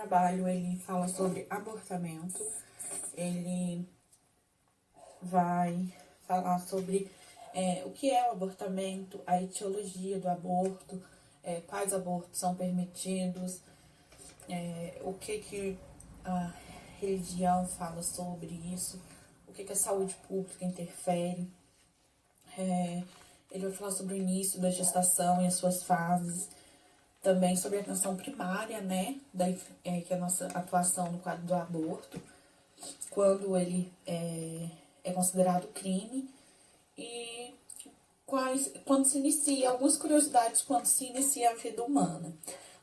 trabalho, ele fala sobre abortamento, ele vai falar sobre o que é o abortamento, a etiologia do aborto, quais abortos são permitidos, o que a religião fala sobre isso, o que a saúde pública interfere. Ele vai falar sobre o início da gestação e as suas fases, também sobre a atenção primária, né, que é a nossa atuação no quadro do aborto, quando ele é considerado crime e quando se inicia, algumas curiosidades quando se inicia a vida humana.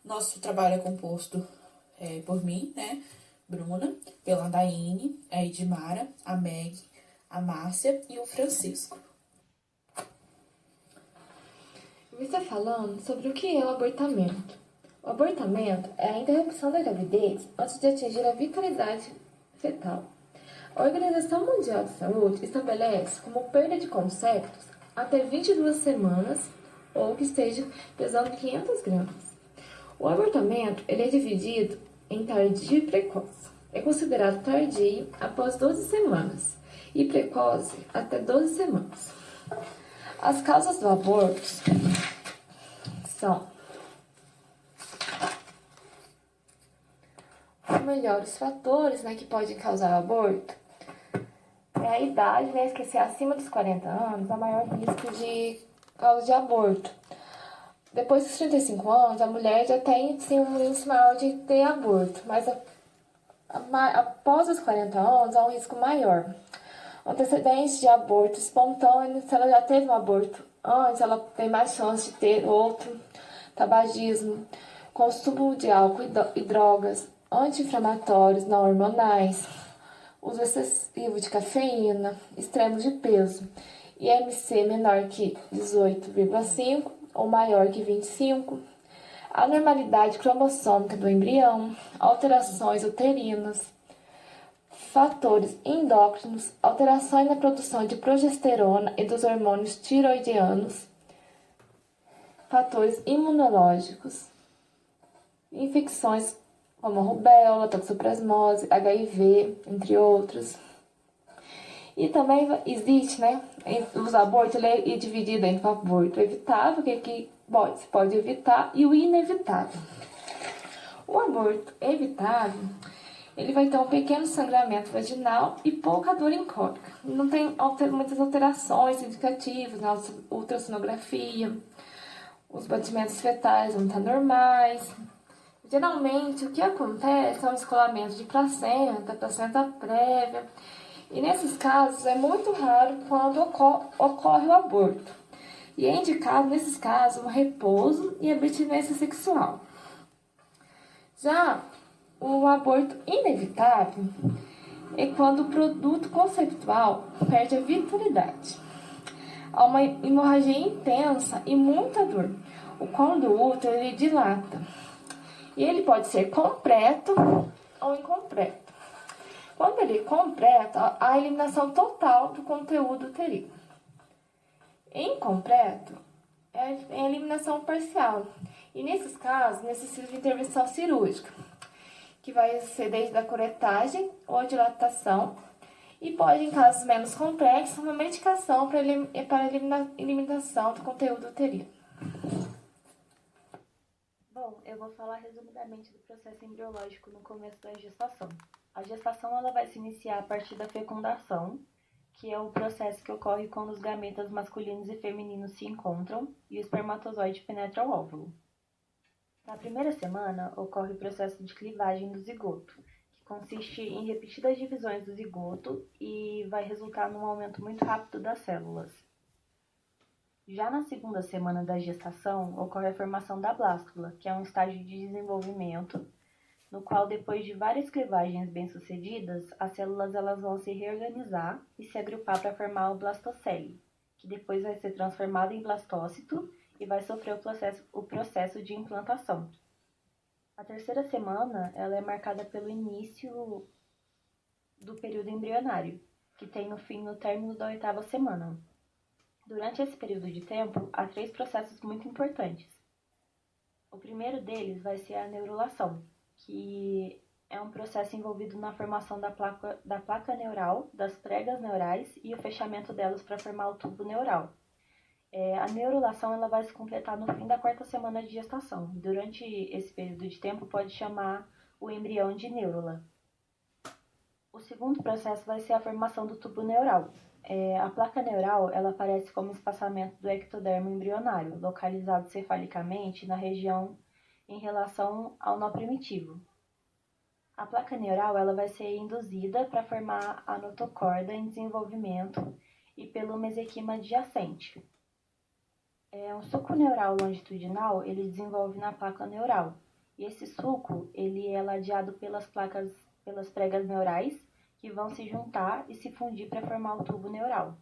Nosso trabalho é composto por mim, né, Bruna, pela Daine, a Edmara, a Meg, a Márcia e o Francisco. Eu estou falando sobre o que é o abortamento. O abortamento é a interrupção da gravidez antes de atingir a vitalidade fetal. A Organização Mundial de Saúde estabelece como perda de conceitos até 22 semanas ou que esteja pesando 500 gramas. O abortamento ele é dividido em tardio e precoce. É considerado tardio após 12 semanas e precoce até 12 semanas. As causas do aborto são os fatores, que podem causar aborto. É a idade, que se é acima dos 40 anos, há maior risco de causa de aborto. Depois dos 35 anos, a mulher já tem sim, um índice maior de ter aborto, mas após os 40 anos há um risco maior. Antecedentes de aborto espontâneo, se ela já teve um aborto antes, ela tem mais chance de ter outro. Tabagismo, consumo de álcool e drogas, anti-inflamatórios não hormonais, uso excessivo de cafeína, extremo de peso, IMC menor que 18,5 ou maior que 25, anormalidade cromossômica do embrião, alterações uterinas, fatores endócrinos, alterações na produção de progesterona e dos hormônios tiroidianos, fatores imunológicos, infecções como rubéola, toxoplasmose, HIV, entre outros. E também existe, os abortos, ele é dividido entre o aborto evitável, que se pode evitar, e o inevitável. O aborto evitável, ele vai ter um pequeno sangramento vaginal e pouca dor em cólica. Não tem muitas alterações indicativas na ultrassonografia, os batimentos fetais vão estar normais. Geralmente, o que acontece é um descolamento de placenta prévia. E nesses casos, é muito raro quando ocorre o aborto. E é indicado, nesses casos, um repouso e abstinência sexual. Já o aborto inevitável é quando o produto conceptual perde a vitalidade. Há uma hemorragia intensa e muita dor. O colo do útero ele dilata. E ele pode ser completo ou incompleto. Quando ele é completo, há a eliminação total do conteúdo uterino. Incompleto é a eliminação parcial. E nesses casos, necessita de intervenção cirúrgica, que vai ser desde a curetagem ou a dilatação. E pode, em casos menos complexos, uma medicação para eliminação do conteúdo uterino. Bom, eu vou falar resumidamente do processo embriológico no começo da gestação. A gestação ela vai se iniciar a partir da fecundação, que é o processo que ocorre quando os gametas masculinos e femininos se encontram e o espermatozoide penetra o óvulo. Na primeira semana, ocorre o processo de clivagem do zigoto, que consiste em repetidas divisões do zigoto e vai resultar num aumento muito rápido das células. Já na segunda semana da gestação, ocorre a formação da blástula, que é um estágio de desenvolvimento, no qual, depois de várias clivagens bem-sucedidas, as células elas vão se reorganizar e se agrupar para formar o blastocele, que depois vai ser transformado em blastócito e vai sofrer o processo de implantação. A terceira semana ela é marcada pelo início do período embrionário, que tem no fim no término da 8ª semana. Durante esse período de tempo, há 3 processos muito importantes. O primeiro deles vai ser a neurulação, que é um processo envolvido na formação da placa neural, das pregas neurais e o fechamento delas para formar o tubo neural. A neurulação ela vai se completar no fim da 4ª semana de gestação. Durante esse período de tempo, pode chamar o embrião de neurula. O segundo processo vai ser a formação do tubo neural. A placa neural ela aparece como espaçamento do ectodermo embrionário, localizado cefalicamente na região em relação ao nó primitivo. A placa neural ela vai ser induzida para formar a notocorda em desenvolvimento e pelo mesenquima adjacente. Um suco neural longitudinal ele desenvolve na placa neural. E esse suco ele é ladeado pelas pregas neurais que vão se juntar e se fundir para formar o tubo neural.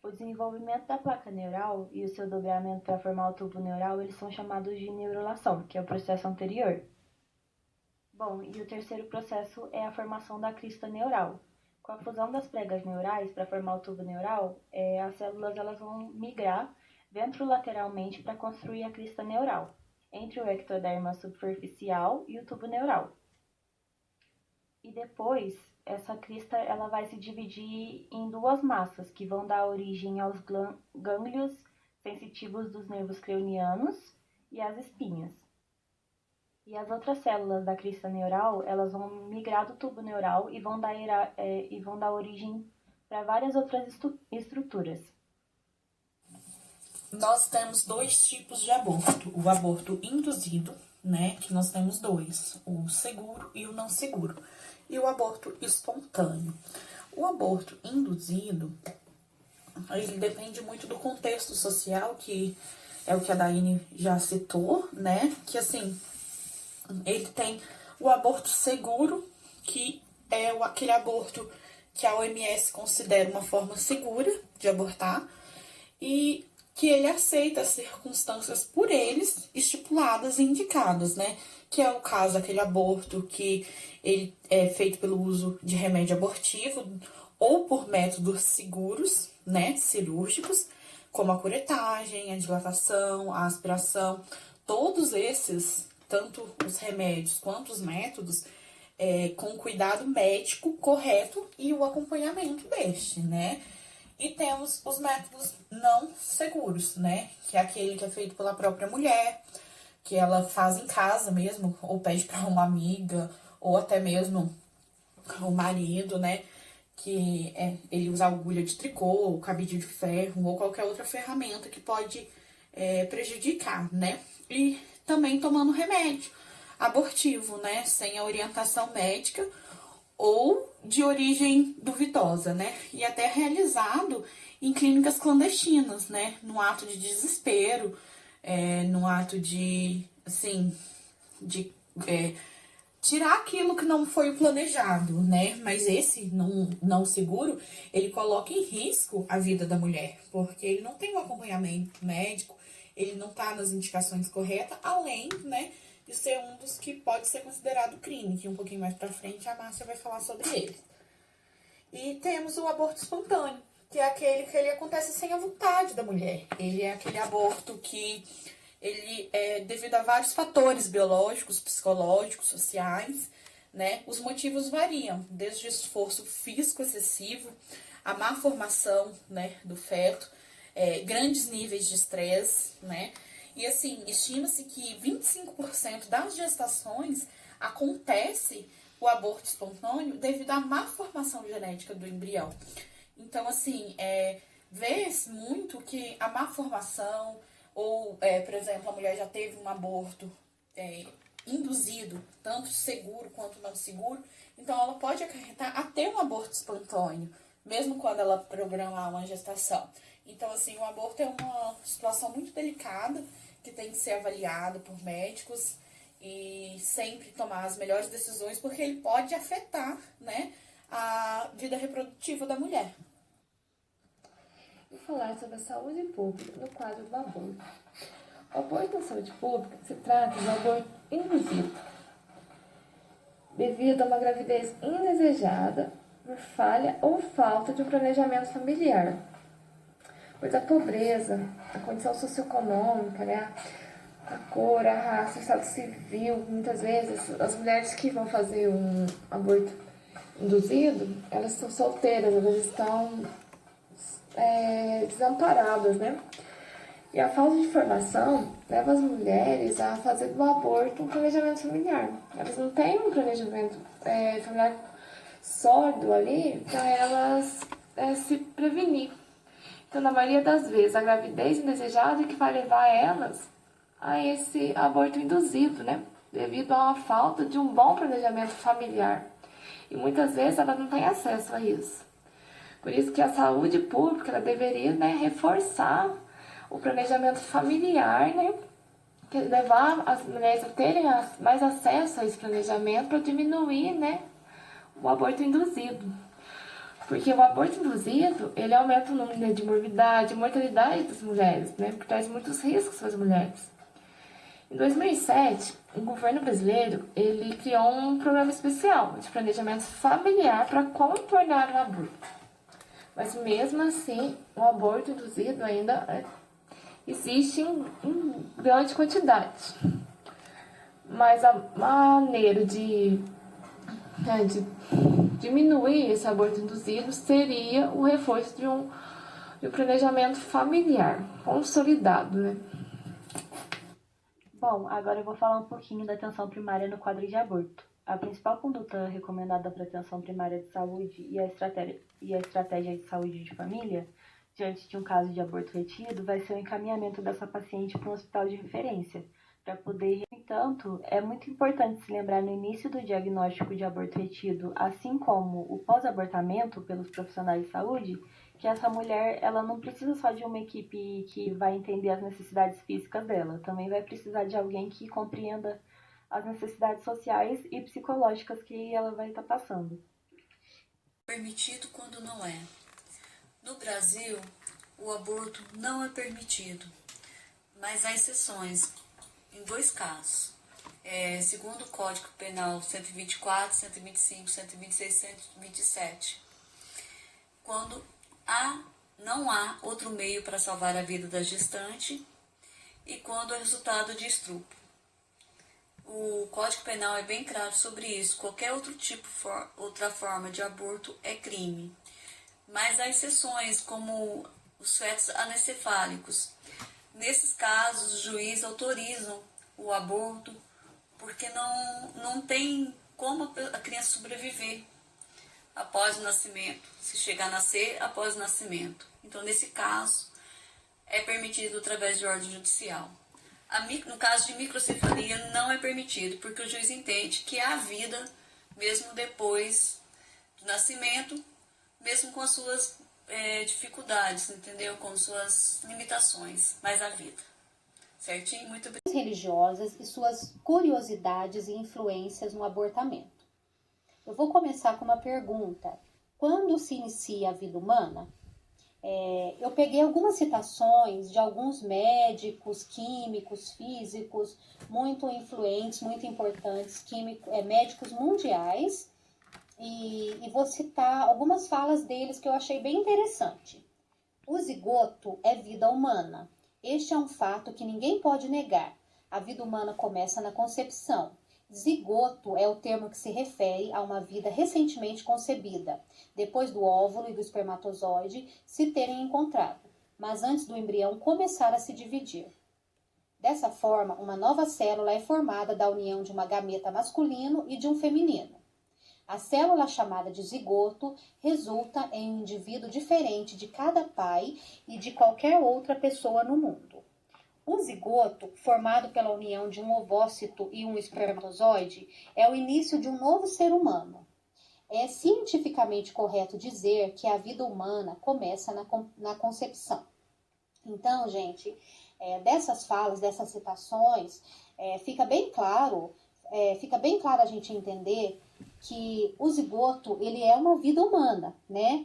O desenvolvimento da placa neural e o seu dobramento para formar o tubo neural eles são chamados de neurulação, que é o processo anterior. Bom, e o terceiro processo é a formação da crista neural. Com a fusão das pregas neurais para formar o tubo neural, as células elas vão migrar ventrolateralmente para construir a crista neural, entre o ectoderma superficial e o tubo neural. E depois, essa crista ela vai se dividir em 2 massas, que vão dar origem aos gânglios sensitivos dos nervos cranianos e às espinhas. E as outras células da crista neural, elas vão migrar do tubo neural e vão dar origem para várias outras estruturas. Nós temos 2 tipos de aborto. O aborto induzido, né, que nós temos 2, o seguro e o não seguro. E o aborto espontâneo. O aborto induzido, ele depende muito do contexto social, que é o que a Daiane já citou, né, que assim, ele tem o aborto seguro, que é aquele aborto que a OMS considera uma forma segura de abortar, e que ele aceita as circunstâncias por eles estipuladas e indicadas, né? Que é o caso daquele aborto que ele é feito pelo uso de remédio abortivo ou por métodos seguros, né? Cirúrgicos, como a curetagem, a dilatação, a aspiração. Todos esses, tanto os remédios quanto os métodos, com cuidado médico correto e o acompanhamento deste, né? E temos os métodos não seguros, né? Que é aquele que é feito pela própria mulher, que ela faz em casa mesmo, ou pede para uma amiga, ou até mesmo o marido, né? Que ele usa agulha de tricô, ou cabide de ferro, ou qualquer outra ferramenta que pode prejudicar, né? E também tomando remédio abortivo, né? Sem a orientação médica, ou de origem duvidosa, né? E até realizado em clínicas clandestinas, né? No ato de desespero, no ato de, assim, de tirar aquilo que não foi planejado, né? Mas esse não seguro, ele coloca em risco a vida da mulher, porque ele não tem um acompanhamento médico, ele não tá nas indicações corretas, além, né, de ser um dos que pode ser considerado crime, que um pouquinho mais pra frente a Márcia vai falar sobre ele. E temos o aborto espontâneo, que é aquele que ele acontece sem a vontade da mulher. Ele é aquele aborto que ele é devido a vários fatores biológicos, psicológicos, sociais, né? Os motivos variam, desde o esforço físico excessivo, a má formação, né, do feto, grandes níveis de estresse, né? E assim, estima-se que 25% das gestações acontece o aborto espontâneo devido à má formação genética do embrião. Então, assim, vê-se muito que a má formação, ou, por exemplo, a mulher já teve um aborto induzido, tanto seguro quanto não seguro, então ela pode acarretar até um aborto espontâneo, mesmo quando ela programar uma gestação. Então, assim, o aborto é uma situação muito delicada, que tem que ser avaliada por médicos e sempre tomar as melhores decisões, porque ele pode afetar, né, a vida reprodutiva da mulher. E falar sobre a saúde pública no quadro do aborto. O aborto na saúde pública se trata de um aborto induzido, devido a uma gravidez indesejada, por falha ou falta de um planejamento familiar. Pois a pobreza, a condição socioeconômica, né, a cor, a raça, o estado civil. Muitas vezes as mulheres que vão fazer um aborto induzido, elas estão solteiras, elas estão desamparadas, né? E a falta de informação leva as mulheres a fazer do aborto um planejamento familiar. Elas não têm um planejamento familiar sólido ali para elas se prevenir. Então, na maioria das vezes, a gravidez indesejada é que vai levar elas a esse aborto induzido, né? Devido a uma falta de um bom planejamento familiar. E muitas vezes ela não tem acesso a isso. Por isso que a saúde pública ela deveria, né, reforçar o planejamento familiar, né? Levar as mulheres a terem mais acesso a esse planejamento para diminuir, né, o aborto induzido. Porque o aborto induzido, ele aumenta o número de morbidade e mortalidade das mulheres, né? Porque traz muitos riscos para as mulheres. Em 2007, o governo brasileiro, ele criou um programa especial de planejamento familiar para contornar o aborto. Mas mesmo assim, o aborto induzido ainda existe em grande quantidade. Mas a maneira de diminuir esse aborto induzido seria o reforço de um planejamento familiar consolidado, né? Bom, agora eu vou falar um pouquinho da atenção primária no quadro de aborto. A principal conduta recomendada para a atenção primária de saúde e a estratégia de saúde de família, diante de um caso de aborto retido, vai ser o encaminhamento dessa paciente para um hospital de referência, para poder. No entanto, é muito importante se lembrar no início do diagnóstico de aborto retido, assim como o pós-abortamento pelos profissionais de saúde, que essa mulher ela não precisa só de uma equipe que vai entender as necessidades físicas dela, também vai precisar de alguém que compreenda as necessidades sociais e psicológicas que ela vai estar passando. Permitido quando não é. No Brasil, o aborto não é permitido, mas há exceções em 2 casos. Segundo o Código Penal 124, 125, 126, 127, quando não há outro meio para salvar a vida da gestante e quando é resultado de estupro. O Código Penal é bem claro sobre isso. Qualquer outra forma de aborto é crime. Mas há exceções, como os fetos anencefálicos. Nesses casos, os juízes autorizam o aborto porque não tem como a criança sobreviver após o nascimento, se chegar a nascer após o nascimento. Então, nesse caso, é permitido através de ordem judicial. No caso de microcefalia, não é permitido, porque o juiz entende que há vida mesmo depois do nascimento, mesmo com as suas dificuldades, entendeu? Com suas limitações, mas há vida. Certinho? Muito bem. Religiosas e suas curiosidades e influências no abortamento. Eu vou começar com uma pergunta. Quando se inicia a vida humana? Eu peguei algumas citações de alguns médicos, químicos, físicos, muito influentes, muito importantes, médicos mundiais, e vou citar algumas falas deles que eu achei bem interessante. O zigoto é vida humana. Este é um fato que ninguém pode negar. A vida humana começa na concepção. Zigoto é o termo que se refere a uma vida recentemente concebida, depois do óvulo e do espermatozoide se terem encontrado, mas antes do embrião começar a se dividir. Dessa forma, uma nova célula é formada da união de uma gameta masculino e de um feminino. A célula chamada de zigoto resulta em um indivíduo diferente de cada pai e de qualquer outra pessoa no mundo. O zigoto, formado pela união de um ovócito e um espermatozoide, é o início de um novo ser humano. É cientificamente correto dizer que a vida humana começa na concepção. Então, gente, dessas falas, dessas citações, fica bem claro a gente entender que o zigoto, ele é uma vida humana, né?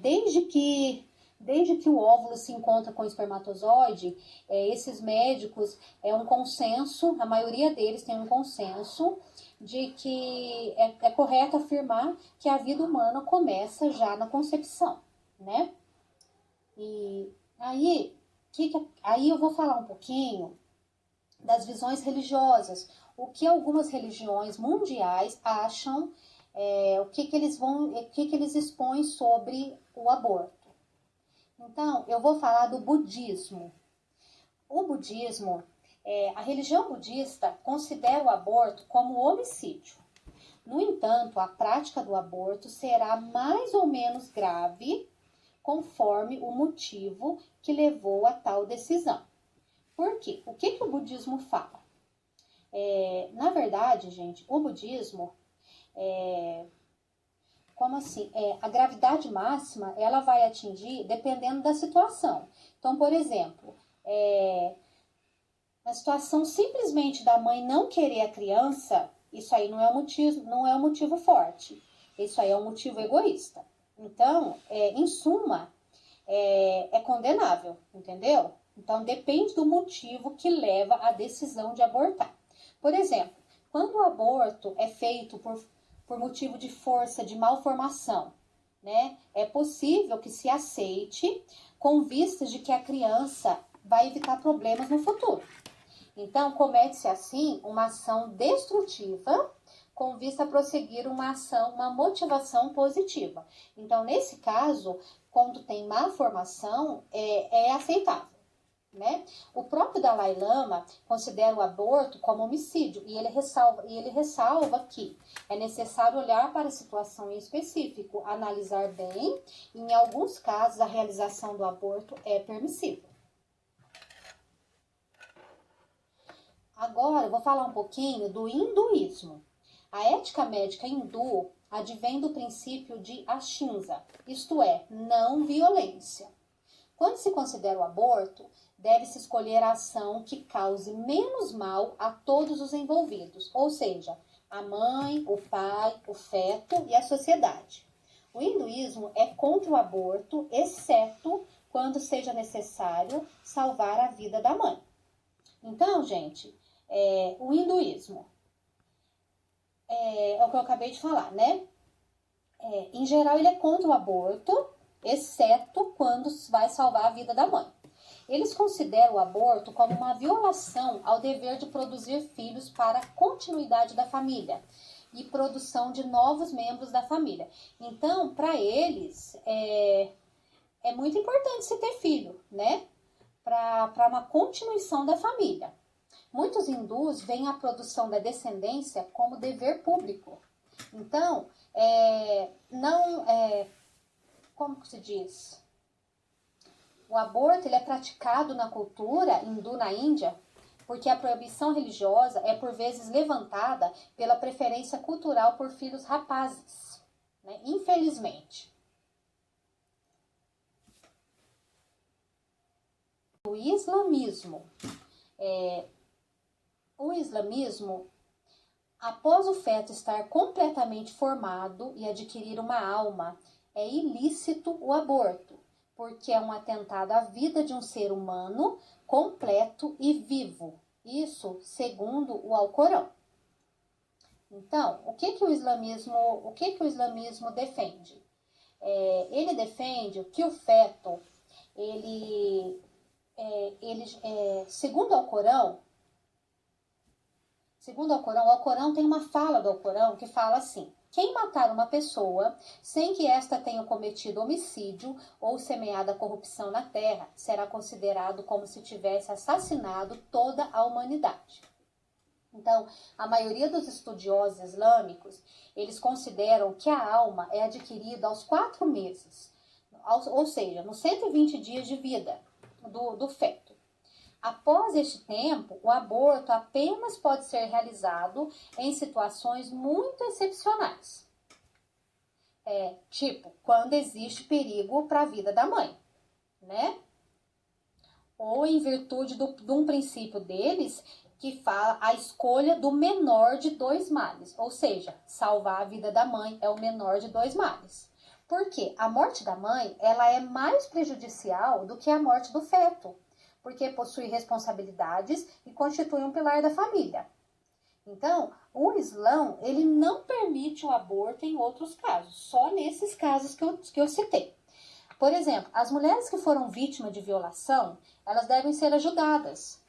Desde que o óvulo se encontra com o espermatozoide, esses médicos, um consenso, a maioria deles tem um consenso de que é correto afirmar que a vida humana começa já na concepção, né? E aí eu vou falar um pouquinho das visões religiosas, o que algumas religiões mundiais acham, o que eles expõem sobre o aborto. Então, eu vou falar do budismo. O budismo, a religião budista considera o aborto como homicídio. No entanto, a prática do aborto será mais ou menos grave conforme o motivo que levou a tal decisão. Por quê? O que o budismo fala? Na verdade, gente, o budismo, como assim? A gravidade máxima, ela vai atingir dependendo da situação. Então, por exemplo, na situação simplesmente da mãe não querer a criança, isso aí não é um motivo forte. Isso aí é um motivo egoísta. Então, em suma, é condenável, entendeu? Então, depende do motivo que leva à decisão de abortar. Por exemplo, quando o aborto é feito por motivo de força, de malformação, né? É possível que se aceite com vistas de que a criança vai evitar problemas no futuro. Então, comete-se assim uma ação destrutiva com vista a prosseguir uma motivação positiva. Então, nesse caso, quando tem malformação, é aceitável, né? O próprio Dalai Lama considera o aborto como homicídio e ele ressalva que é necessário olhar para a situação em específico, analisar bem e, em alguns casos, a realização do aborto é permissível. Agora, eu vou falar um pouquinho do hinduísmo. A ética médica hindu advém do princípio de ahimsa, isto é, não violência. Quando se considera o aborto, deve-se escolher a ação que cause menos mal a todos os envolvidos, ou seja, a mãe, o pai, o feto e a sociedade. O hinduísmo é contra o aborto, exceto quando seja necessário salvar a vida da mãe. Então, gente, o hinduísmo é o que eu acabei de falar, né? Em geral, ele é contra o aborto, exceto quando vai salvar a vida da mãe. Eles consideram o aborto como uma violação ao dever de produzir filhos para a continuidade da família e produção de novos membros da família. Então, para eles, é muito importante se ter filho, né? Para uma continuação da família. Muitos hindus veem a produção da descendência como dever público. Então, como que se diz? O aborto ele é praticado na cultura hindu na Índia porque a proibição religiosa é por vezes levantada pela preferência cultural por filhos rapazes, né? Infelizmente. O islamismo. O islamismo, após o feto estar completamente formado e adquirir uma alma, é ilícito o aborto, porque é um atentado à vida de um ser humano completo e vivo. Isso segundo o Alcorão. Então, o que o islamismo defende? Ele defende que o feto, segundo o Alcorão, o Alcorão tem uma fala do Alcorão que fala assim: quem matar uma pessoa sem que esta tenha cometido homicídio ou semeado a corrupção na terra, será considerado como se tivesse assassinado toda a humanidade. Então, a maioria dos estudiosos islâmicos, eles consideram que a alma é adquirida aos 4 meses, ou seja, nos 120 dias de vida do feto. Após este tempo, o aborto apenas pode ser realizado em situações muito excepcionais. Tipo, quando existe perigo para a vida da mãe, né? Ou em virtude de um princípio deles que fala a escolha do menor de 2 males. Ou seja, salvar a vida da mãe é o menor de 2 males. Porque a morte da mãe, ela é mais prejudicial do que a morte do feto, porque possui responsabilidades e constitui um pilar da família. Então, o Islã, ele não permite o aborto em outros casos, só nesses casos que eu citei. Por exemplo, as mulheres que foram vítimas de violação, elas devem ser ajudadas.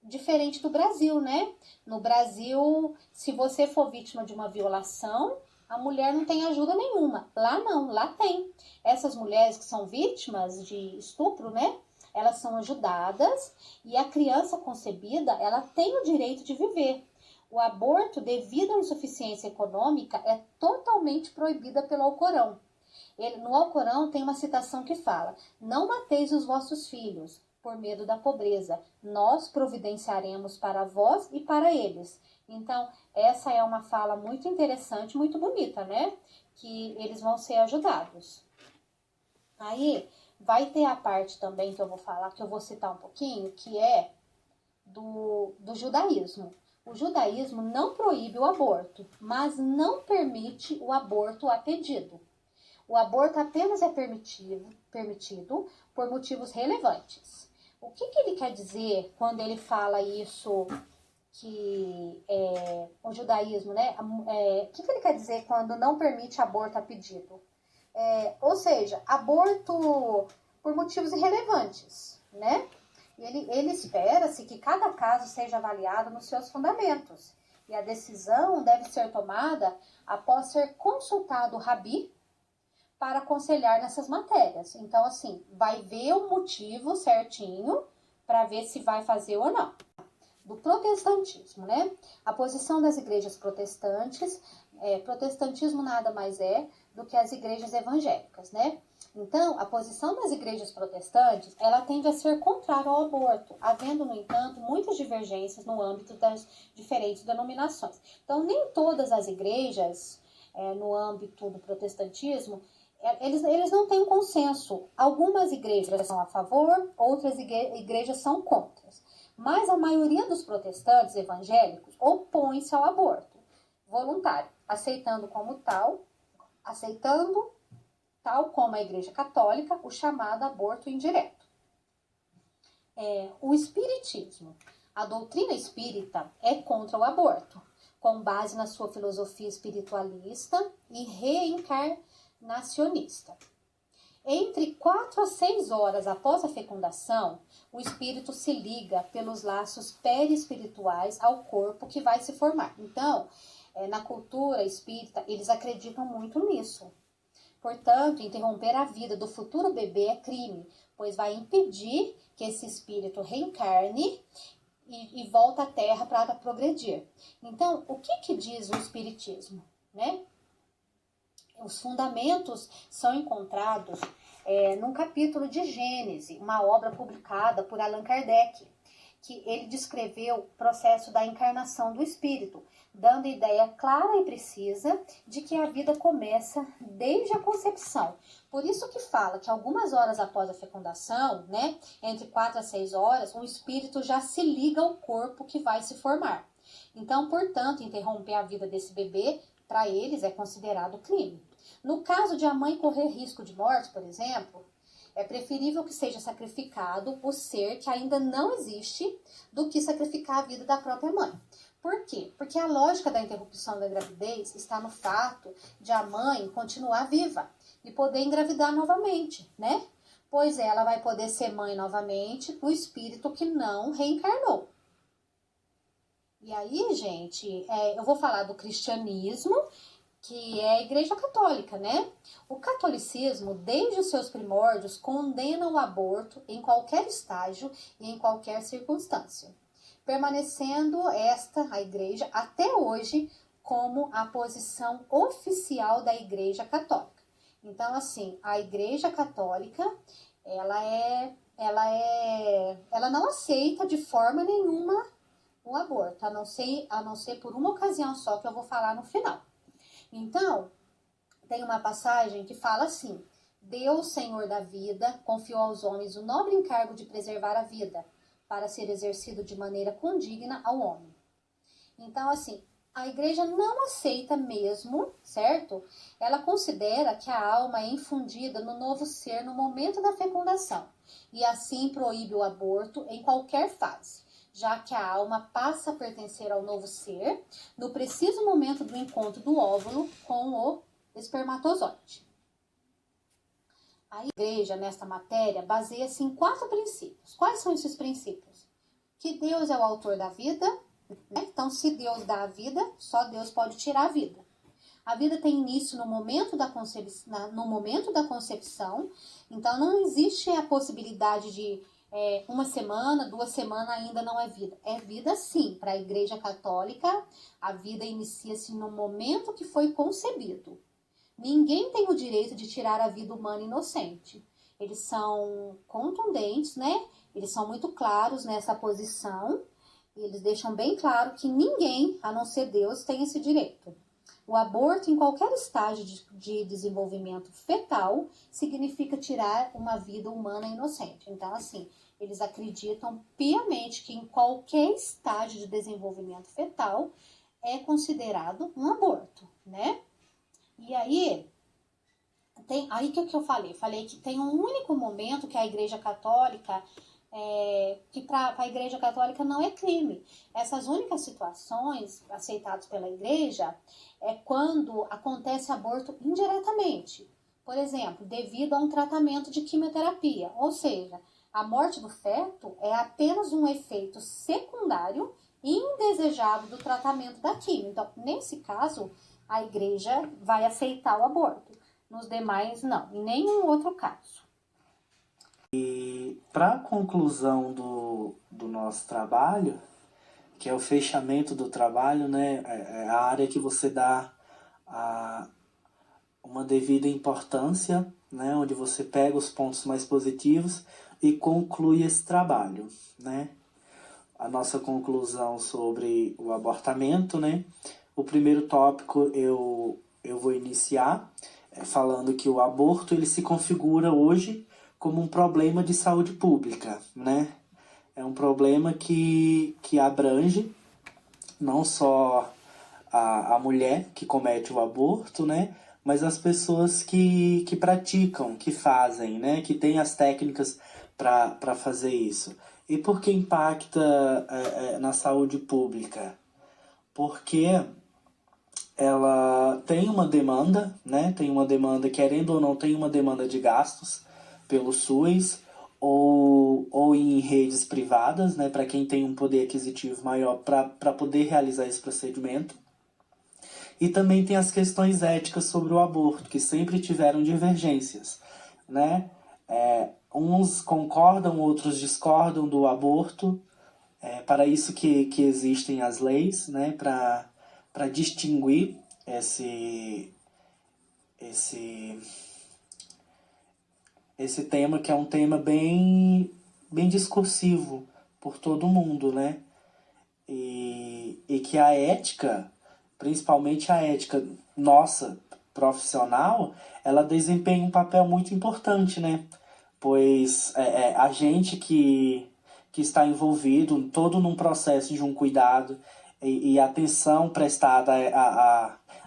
Diferente do Brasil, né? No Brasil, se você for vítima de uma violação, a mulher não tem ajuda nenhuma. Lá não, lá tem. Essas mulheres que são vítimas de estupro, né? Elas são ajudadas e a criança concebida, ela tem o direito de viver. O aborto, devido à insuficiência econômica, é totalmente proibida pelo Alcorão. No Alcorão tem uma citação que fala: não mateis os vossos filhos por medo da pobreza. Nós providenciaremos para vós e para eles. Então, essa é uma fala muito interessante, muito bonita, né? Que eles vão ser ajudados. Aí, vai ter a parte também que eu vou falar, que eu vou citar um pouquinho, que é do judaísmo. O judaísmo não proíbe o aborto, mas não permite o aborto a pedido. O aborto apenas é permitido por motivos relevantes. O que ele quer dizer quando ele fala isso, que o judaísmo, né? O que ele quer dizer quando não permite aborto a pedido? Ou seja, aborto por motivos irrelevantes, né? Ele espera-se que cada caso seja avaliado nos seus fundamentos. E a decisão deve ser tomada após ser consultado o rabi para aconselhar nessas matérias. Então, assim, vai ver o motivo certinho para ver se vai fazer ou não. Do protestantismo, né? A posição das igrejas protestantes, protestantismo nada mais é do que as igrejas evangélicas, né? Então, a posição das igrejas protestantes, ela tende a ser contrária ao aborto, havendo, no entanto, muitas divergências no âmbito das diferentes denominações. Então, nem todas as igrejas, no âmbito do protestantismo, eles não têm um consenso. Algumas igrejas são a favor, outras igrejas são contra. Mas a maioria dos protestantes evangélicos opõe-se ao aborto voluntário, aceitando tal como a Igreja Católica, o chamado aborto indireto. O espiritismo, a doutrina espírita é contra o aborto, com base na sua filosofia espiritualista e reencarnacionista. Entre 4 a 6 horas após a fecundação, o espírito se liga pelos laços perispirituais ao corpo que vai se formar. Então, na cultura espírita, eles acreditam muito nisso. Portanto, interromper a vida do futuro bebê é crime, pois vai impedir que esse espírito reencarne e volta à Terra para progredir. Então, o que diz o espiritismo, né? Os fundamentos são encontrados num capítulo de Gênesis, uma obra publicada por Allan Kardec, que ele descreveu o processo da encarnação do espírito, dando ideia clara e precisa de que a vida começa desde a concepção. Por isso que fala que algumas horas após a fecundação, né, entre 4 a 6 horas, o espírito já se liga ao corpo que vai se formar. Então, portanto, interromper a vida desse bebê, para eles, é considerado crime. No caso de a mãe correr risco de morte, por exemplo, é preferível que seja sacrificado o ser que ainda não existe do que sacrificar a vida da própria mãe. Por quê? Porque a lógica da interrupção da gravidez está no fato de a mãe continuar viva e poder engravidar novamente, né? Pois ela vai poder ser mãe novamente do espírito que não reencarnou. E aí, gente, eu vou falar do cristianismo, que é a Igreja Católica, né? O catolicismo, desde os seus primórdios, condena o aborto em qualquer estágio e em qualquer circunstância, permanecendo a Igreja, até hoje, como a posição oficial da Igreja Católica. Então, assim, a Igreja Católica, ela não aceita de forma nenhuma o aborto, a não ser por uma ocasião só, que eu vou falar no final. Então, tem uma passagem que fala assim: Deus, Senhor da vida, confiou aos homens o nobre encargo de preservar a vida, para ser exercido de maneira condigna ao homem. Então, assim, a igreja não aceita mesmo, certo? Ela considera que a alma é infundida no novo ser no momento da fecundação, e assim proíbe o aborto em qualquer fase, já que a alma passa a pertencer ao novo ser no preciso momento do encontro do óvulo com o espermatozoide. A igreja, nesta matéria, baseia-se em 4 princípios. Quais são esses princípios? Que Deus é o autor da vida, né? Então, se Deus dá a vida, só Deus pode tirar a vida. A vida tem início no momento da concepção, então não existe a possibilidade de 1 semana, 2 semanas ainda não é vida. É vida sim, para a Igreja Católica, a vida inicia-se no momento que foi concebido. Ninguém tem o direito de tirar a vida humana inocente. Eles são contundentes, né? Eles são muito claros nessa posição, e eles deixam bem claro que ninguém, a não ser Deus, tem esse direito. O aborto, em qualquer estágio de desenvolvimento fetal, significa tirar uma vida humana inocente. Então, assim, eles acreditam piamente que em qualquer estágio de desenvolvimento fetal é considerado um aborto, né? E aí, o que eu falei? Falei que tem um único momento que a Igreja Católica... que para a Igreja Católica não é crime. Essas únicas situações aceitadas pela Igreja é quando acontece aborto indiretamente. Por exemplo, devido a um tratamento de quimioterapia. Ou seja, a morte do feto é apenas um efeito secundário e indesejado do tratamento da quimio. Então, nesse caso, a Igreja vai aceitar o aborto. Nos demais, não. Em nenhum outro caso. E para a conclusão do nosso trabalho, que é o fechamento do trabalho, né, é a área que você dá uma devida importância, né, onde você pega os pontos mais positivos e conclui esse trabalho, né. A nossa conclusão sobre o abortamento, né, o primeiro tópico eu vou iniciar falando que o aborto ele se configura hoje como um problema de saúde pública, né? É um problema que abrange não só a mulher que comete o aborto, né? Mas as pessoas que praticam, que fazem, né? Que têm as técnicas para fazer isso. E por que impacta na saúde pública? Porque ela tem uma demanda, né? Tem uma demanda, querendo ou não, tem uma demanda de gastos pelo SUS ou em redes privadas, né, para quem tem um poder aquisitivo maior para poder realizar esse procedimento. E também tem as questões éticas sobre o aborto, que sempre tiveram divergências, né? Uns concordam, outros discordam do aborto. Para isso que existem as leis, né, para distinguir esse tema, que é um tema bem discursivo por todo mundo, né? E que a ética, principalmente a ética nossa, profissional, ela desempenha um papel muito importante, né? Pois a gente que está envolvido todo num processo de um cuidado e atenção prestada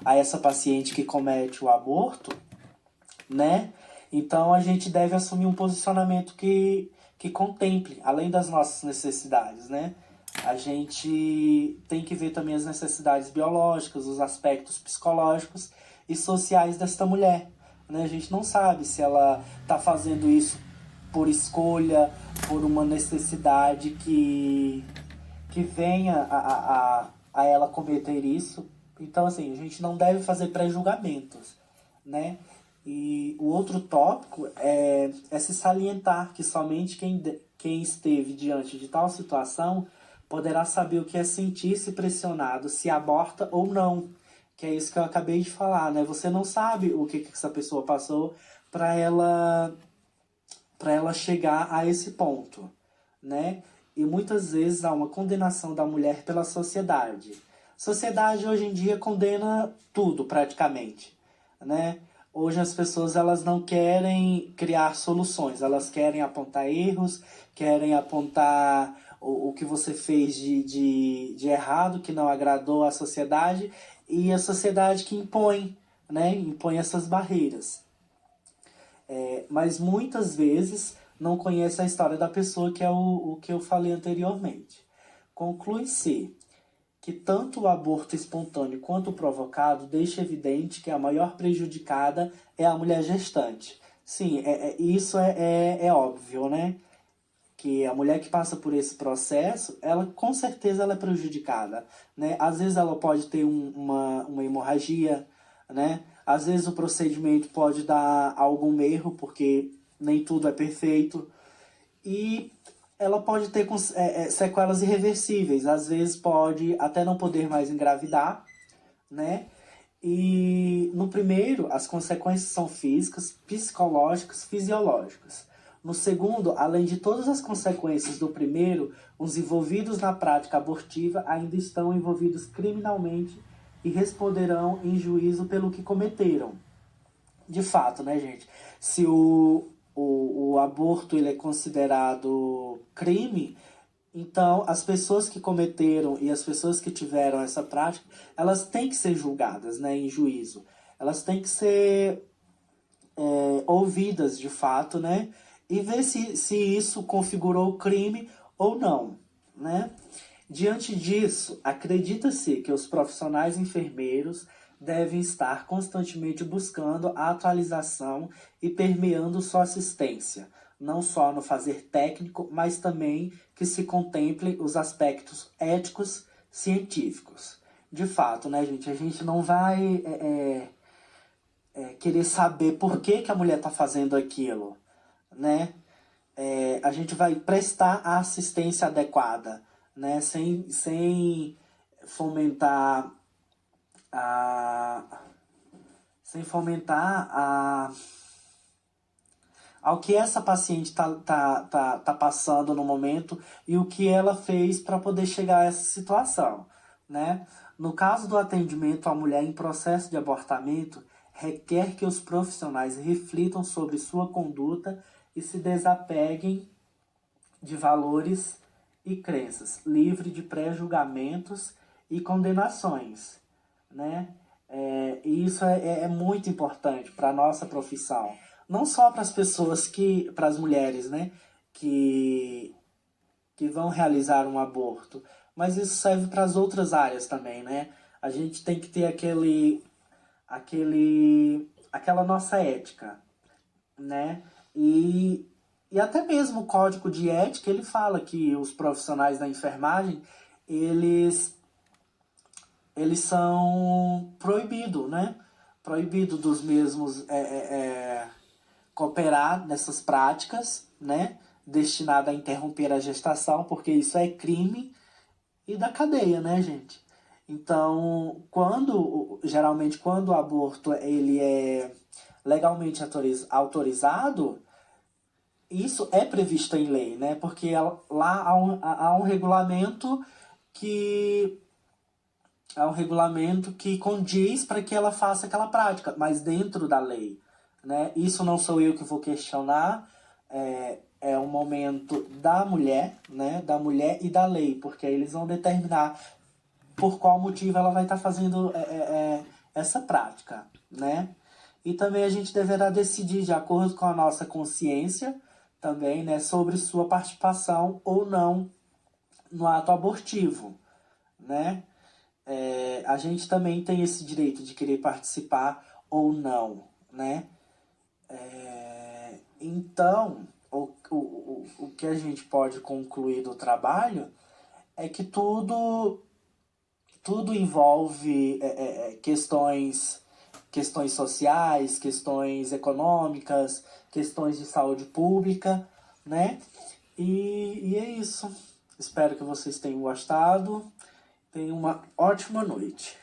a essa paciente que comete o aborto, né? Então a gente deve assumir um posicionamento que contemple, além das nossas necessidades, né? A gente tem que ver também as necessidades biológicas, os aspectos psicológicos e sociais desta mulher, né? A gente não sabe se ela está fazendo isso por escolha, por uma necessidade que venha a ela cometer isso. Então, assim, a gente não deve fazer pré-julgamentos, né? E o outro tópico é se salientar que somente quem esteve diante de tal situação poderá saber o que é sentir-se pressionado, se aborta ou não. Que é isso que eu acabei de falar, né? Você não sabe o que essa pessoa passou para ela chegar a esse ponto, né? E muitas vezes há uma condenação da mulher pela sociedade. A sociedade hoje em dia condena tudo praticamente, né? Hoje as pessoas elas não querem criar soluções, elas querem apontar erros, querem apontar o que você fez de errado, que não agradou à sociedade, e a sociedade que impõe, né? Impõe essas barreiras. Mas muitas vezes não conhece a história da pessoa, que é o que eu falei anteriormente. Conclui-se que tanto o aborto espontâneo quanto o provocado deixa evidente que a maior prejudicada é a mulher gestante, Sim, isso é óbvio, né? Que a mulher que passa por esse processo, ela com certeza ela é prejudicada, né? Às vezes ela pode ter uma hemorragia, né? Às vezes o procedimento pode dar algum erro, porque nem tudo é perfeito. E ela pode ter sequelas irreversíveis. Às vezes pode até não poder mais engravidar, né? E no primeiro, as consequências são físicas, psicológicas, fisiológicas. No segundo, além de todas as consequências do primeiro, os envolvidos na prática abortiva ainda estão envolvidos criminalmente e responderão em juízo pelo que cometeram. De fato, né, gente? Se o aborto ele é considerado crime, então as pessoas que cometeram e as pessoas que tiveram essa prática, elas têm que ser julgadas, né, em juízo. Elas têm que ser ouvidas de fato, né? E ver se isso configurou crime ou não, né? Diante disso, acredita-se que os profissionais enfermeiros devem estar constantemente buscando a atualização e permeando sua assistência, não só no fazer técnico, mas também que se contemple os aspectos éticos científicos. De fato, né, gente? A gente não vai querer saber por que a mulher está fazendo aquilo, né? A gente vai prestar a assistência adequada, né? Sem fomentar a sem fomentar ao que essa paciente tá passando no momento e o que ela fez para poder chegar a essa situação, né? No caso do atendimento à mulher em processo de abortamento, requer que os profissionais reflitam sobre sua conduta e se desapeguem de valores e crenças, livre de pré-julgamentos e condenações, né? E isso é muito importante para a nossa profissão. Não só para as pessoas para as mulheres, né? Que vão realizar um aborto, mas isso serve para as outras áreas também, né? A gente tem que ter aquela nossa ética, né? E até mesmo o código de ética, ele fala que os profissionais da enfermagem, eles são proibidos, né? Proibido dos mesmos cooperar nessas práticas, né? Destinada a interromper a gestação, porque isso é crime e da cadeia, né, gente? Então, geralmente quando o aborto ele é legalmente autorizado, isso é previsto em lei, né? Porque lá há um regulamento que condiz para que ela faça aquela prática, mas dentro da lei, né? Isso não sou eu que vou questionar, é um momento da mulher, né? Da mulher e da lei, porque aí eles vão determinar por qual motivo ela vai estar fazendo essa prática, né? E também a gente deverá decidir de acordo com a nossa consciência também, né, sobre sua participação ou não no ato abortivo, né? A gente também tem esse direito de querer participar ou não, né? Então, o que a gente pode concluir do trabalho é que tudo envolve questões sociais, questões econômicas, questões de saúde pública, né? E é isso. Espero que vocês tenham gostado. Tenham uma ótima noite.